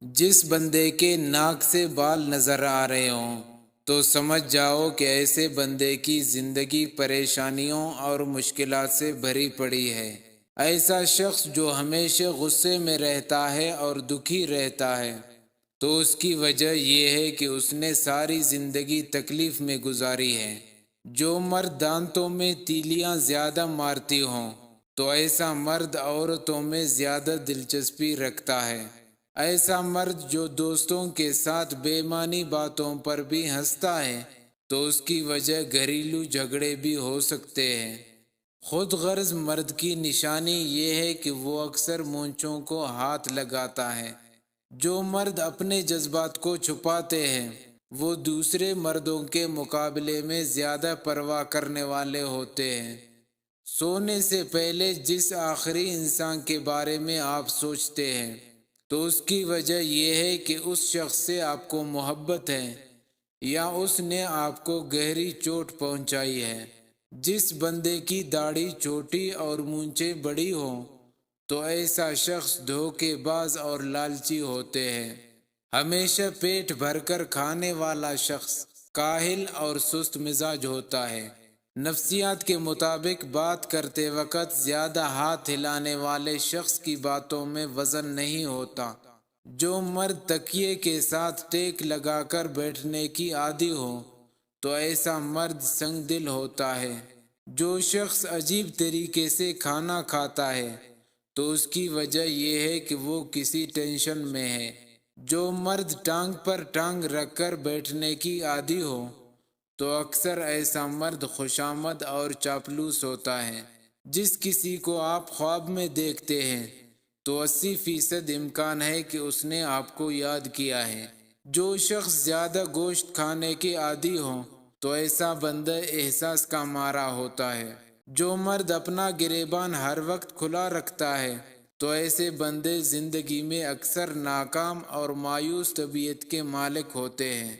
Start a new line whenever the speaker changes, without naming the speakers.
جس بندے کے ناک سے بال نظر آ رہے ہوں تو سمجھ جاؤ کہ ایسے بندے کی زندگی پریشانیوں اور مشکلات سے بھری پڑی ہے۔ ایسا شخص جو ہمیشہ غصے میں رہتا ہے اور دکھی رہتا ہے تو اس کی وجہ یہ ہے کہ اس نے ساری زندگی تکلیف میں گزاری ہے۔ جو مرد دانتوں میں تیلیاں زیادہ مارتی ہوں تو ایسا مرد عورتوں میں زیادہ دلچسپی رکھتا ہے۔ ایسا مرد جو دوستوں کے ساتھ بے معنی باتوں پر بھی ہنستا ہے تو اس کی وجہ گھریلو جھگڑے بھی ہو سکتے ہیں۔ خود غرض مرد کی نشانی یہ ہے کہ وہ اکثر مونچھوں کو ہاتھ لگاتا ہے۔ جو مرد اپنے جذبات کو چھپاتے ہیں وہ دوسرے مردوں کے مقابلے میں زیادہ پرواہ کرنے والے ہوتے ہیں۔ سونے سے پہلے جس آخری انسان کے بارے میں آپ سوچتے ہیں تو اس کی وجہ یہ ہے کہ اس شخص سے آپ کو محبت ہے یا اس نے آپ کو گہری چوٹ پہنچائی ہے۔ جس بندے کی داڑھی چھوٹی اور مونچھیں بڑی ہوں تو ایسا شخص دھوکے باز اور لالچی ہوتے ہیں۔ ہمیشہ پیٹ بھر کر کھانے والا شخص کاہل اور سست مزاج ہوتا ہے۔ نفسیات کے مطابق بات کرتے وقت زیادہ ہاتھ ہلانے والے شخص کی باتوں میں وزن نہیں ہوتا۔ جو مرد تکیے کے ساتھ ٹیک لگا کر بیٹھنے کی عادی ہو تو ایسا مرد سنگ دل ہوتا ہے۔ جو شخص عجیب طریقے سے کھانا کھاتا ہے تو اس کی وجہ یہ ہے کہ وہ کسی ٹینشن میں ہے۔ جو مرد ٹانگ پر ٹانگ رکھ کر بیٹھنے کی عادی ہو تو اکثر ایسا مرد خوشامد اور چاپلوس ہوتا ہے۔ جس کسی کو آپ خواب میں دیکھتے ہیں تو 80% امکان ہے کہ اس نے آپ کو یاد کیا ہے۔ جو شخص زیادہ گوشت کھانے کے عادی ہو تو ایسا بندہ احساس کا مارا ہوتا ہے۔ جو مرد اپنا گریبان ہر وقت کھلا رکھتا ہے تو ایسے بندے زندگی میں اکثر ناکام اور مایوس طبیعت کے مالک ہوتے ہیں۔